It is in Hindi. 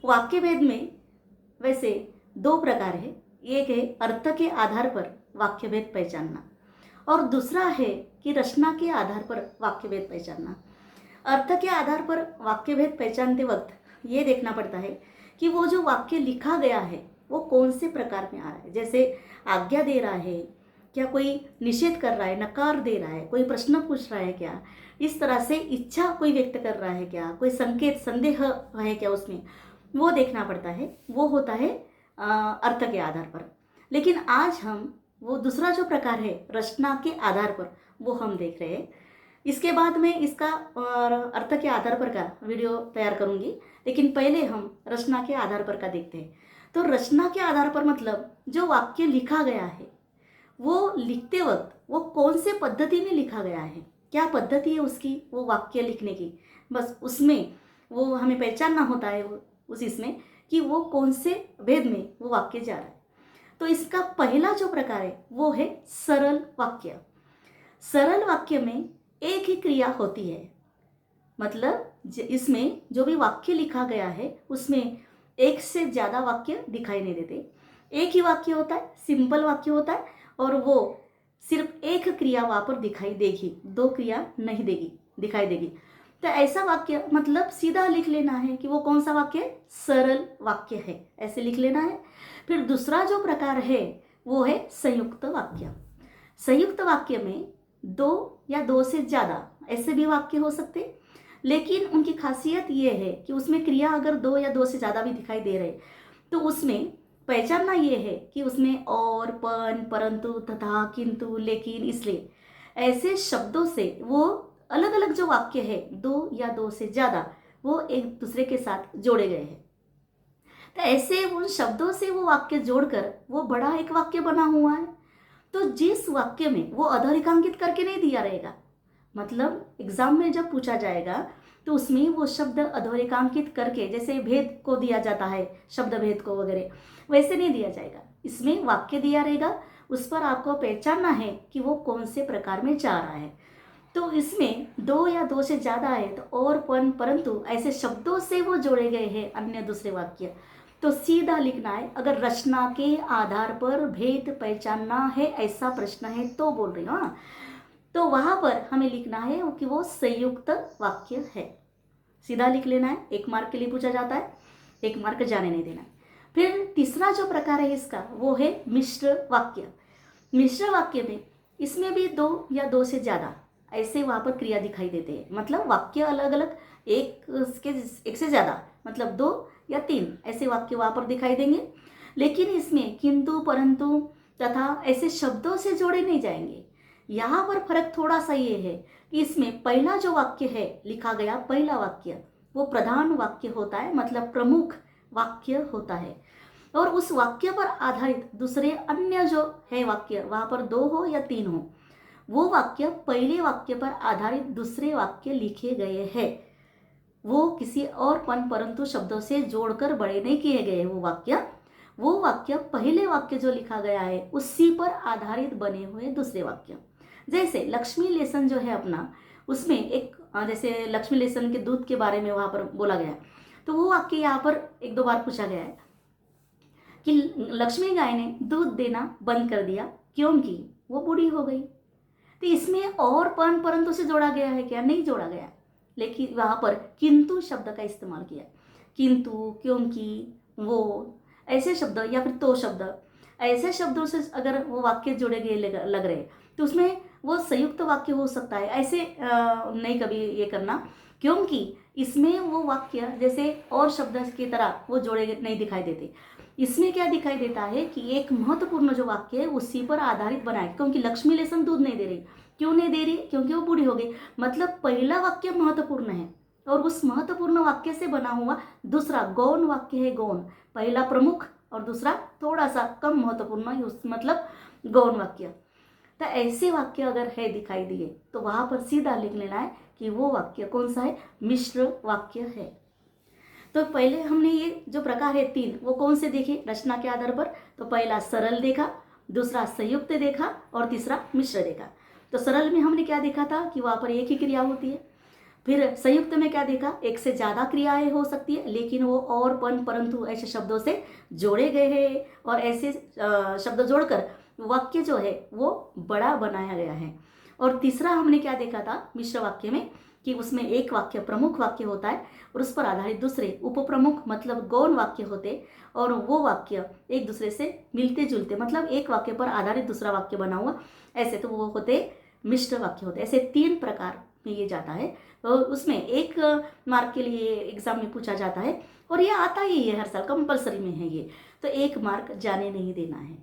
वाक्य भेद में वैसे दो प्रकार है। एक है अर्थ के आधार पर वाक्य भेद पहचानना और दूसरा है कि रचना के आधार पर वाक्य भेद पहचानना। अर्थ के आधार पर वाक्य भेद पहचानते वक्त ये देखना पड़ता है कि वो जो वाक्य लिखा गया है वो कौन से प्रकार में आ रहा है। जैसे आज्ञा दे रहा है क्या, कोई निषेध कर रहा है, नकार दे रहा है, कोई प्रश्न पूछ रहा है क्या, इस तरह से इच्छा कोई व्यक्त कर रहा है क्या, कोई संकेत संदेह है क्या उसमें, वो देखना पड़ता है। वो होता है अर्थ के आधार पर। लेकिन आज हम वो दूसरा जो प्रकार है रचना के आधार पर वो हम देख रहे हैं। इसके बाद मैं इसका अर्थ के आधार पर का वीडियो तैयार करूंगी, लेकिन पहले हम रचना के आधार पर का देखते हैं। तो रचना के आधार पर मतलब जो वाक्य लिखा गया है वो लिखते वक्त वो कौन से पद्धति में लिखा गया है, क्या पद्धति है उसकी वो वाक्य लिखने की, बस उसमें वो हमें पहचानना होता है उस इसमें कि वो कौन से भेद में वो वाक्य जा रहा है। तो इसका पहला जो प्रकार है वो है सरल वाक्य। सरल वाक्य में एक ही क्रिया होती है, मतलब इसमें जो भी वाक्य लिखा गया है उसमें एक से ज़्यादा वाक्य दिखाई नहीं देते। एक ही वाक्य होता है, सिंपल वाक्य होता है और वो सिर्फ एक क्रिया वहाँ पर दिखाई देगी, दो क्रिया नहीं देगी दिखाई देगी। तो ऐसा वाक्य मतलब सीधा लिख लेना है कि वो कौन सा वाक्य है, सरल वाक्य है, ऐसे लिख लेना है। फिर दूसरा जो प्रकार है वो है संयुक्त वाक्य। संयुक्त वाक्य में दो या दो से ज़्यादा ऐसे भी वाक्य हो सकते, लेकिन उनकी खासियत ये है कि उसमें क्रिया अगर दो या दो से ज़्यादा भी दिखाई दे रहे तो उसमें पहचानना ये है कि उसमें और, पण, परंतु, तथा, किंतु, लेकिन, इसलिए ऐसे शब्दों से वो अलग अलग जो वाक्य है दो या दो से ज़्यादा वो एक दूसरे के साथ जोड़े गए हैं। तो ऐसे उन शब्दों से वो वाक्य जोड़कर वो बड़ा एक वाक्य बना हुआ है। तो जिस वाक्य में वो अधोरेखांकित करके नहीं दिया रहेगा, मतलब एग्जाम में जब पूछा जाएगा तो उसमें वो शब्द अधोरेखांकित करके, जैसे भेद को दिया जाता है शब्द भेद को वगैरह, वैसे नहीं दिया जाएगा। इसमें वाक्य दिया रहेगा, उस पर आपको पहचानना है कि वो कौन से प्रकार में जा रहा है। तो इसमें दो या दो से ज़्यादा है तो और, पण, परंतु ऐसे शब्दों से वो जोड़े गए हैं अन्य दूसरे वाक्य, तो सीधा लिखना है। अगर रचना के आधार पर भेद पहचानना है ऐसा प्रश्न है तो बोल रही हूँ, तो वहाँ पर हमें लिखना है कि वो संयुक्त वाक्य है। सीधा लिख लेना है, 1 मार्क के लिए पूछा जाता है, 1 मार्क जाने नहीं देना है। फिर तीसरा जो प्रकार है इसका वो है मिश्र वाक्य। मिश्र वाक्य में इसमें भी दो या दो से ज़्यादा ऐसे वहाँ पर क्रिया दिखाई देते हैं, मतलब वाक्य अलग अलग एक से ज़्यादा मतलब 2 या 3 ऐसे वाक्य वहाँ पर दिखाई देंगे। लेकिन इसमें किंतु, परंतु, तथा ऐसे शब्दों से जोड़े नहीं जाएंगे। यहाँ पर फर्क थोड़ा सा ये है कि इसमें पहला जो वाक्य है लिखा गया पहला वाक्य वो प्रधान वाक्य होता है, मतलब प्रमुख वाक्य होता है, और उस वाक्य पर आधारित दूसरे अन्य जो है वाक्य वहाँ पर 2 हो या 3 हो, वो वाक्य पहले वाक्य पर आधारित दूसरे वाक्य लिखे गए हैं। वो किसी और, पण, परंतु शब्दों से जोड़कर बड़े नहीं किए गए। वो वाक्य पहले वाक्य जो लिखा गया है उसी पर आधारित बने हुए दूसरे वाक्य। जैसे लक्ष्मी लेसन जो है अपना, उसमें एक जैसे लक्ष्मी लेसन के दूध के बारे में वहाँ पर बोला गया, तो वो वाक्य यहाँ पर 1-2 बार पूछा गया है कि लक्ष्मी गाय ने दूध देना बंद कर दिया क्योंकि वो बूढ़ी हो गई। तो इसमें और, पण, परंतु से जोड़ा गया है क्या, नहीं जोड़ा गया, लेकिन वहाँ पर किंतु शब्द का इस्तेमाल किया। किंतु, क्योंकि, वो ऐसे शब्द या फिर तो शब्द, ऐसे शब्दों से अगर वो वाक्य जोड़े गए लग रहे तो उसमें वो संयुक्त वाक्य हो सकता है। ऐसे नहीं कभी ये करना, क्योंकि इसमें वो वाक्य जैसे और शब्द की तरह वो जोड़े नहीं दिखाई देते। इसमें क्या दिखाई देता है कि एक महत्वपूर्ण जो वाक्य है उसी पर आधारित बनाए, क्योंकि लक्ष्मी लेसन दूध नहीं दे रही, क्यों नहीं दे रही, क्योंकि वो बूढ़ी हो गई, मतलब पहला वाक्य महत्वपूर्ण है और उस महत्वपूर्ण वाक्य से बना हुआ दूसरा गौण वाक्य है। गौण, पहला प्रमुख और दूसरा थोड़ा सा कम महत्वपूर्ण, मतलब गौण वाक्य। तो ऐसे वाक्य अगर है दिखाई दिए तो वहाँ पर सीधा लिख लेना है कि वो वाक्य कौन सा है, मिश्र वाक्य है। तो पहले हमने ये जो प्रकार है 3 वो कौन से देखे रचना के आधार पर, तो पहला सरल देखा, दूसरा संयुक्त देखा और तीसरा मिश्र देखा। तो सरल में हमने क्या देखा था कि वहाँ पर एक ही क्रिया होती है, फिर संयुक्त में क्या देखा, एक से ज़्यादा क्रियाएं हो सकती है लेकिन वो और पन परंतु ऐसे शब्दों से जोड़े गए हैं और ऐसे शब्द जोड़कर वाक्य जो है वो बड़ा बनाया गया है। और तीसरा हमने क्या देखा था मिश्र वाक्य में कि उसमें एक वाक्य प्रमुख वाक्य होता है और उस पर आधारित दूसरे उपप्रमुख मतलब गौण वाक्य होते और वो वाक्य एक दूसरे से मिलते जुलते मतलब एक वाक्य पर आधारित दूसरा वाक्य बना हुआ, ऐसे तो वो होते मिश्र वाक्य होते। ऐसे 3 प्रकार में ये जाता है। तो उसमें 1 मार्क के लिए एग्जाम में पूछा जाता है और ये आता ही है हर साल, कंपलसरी में है ये, तो 1 मार्क जाने नहीं देना है।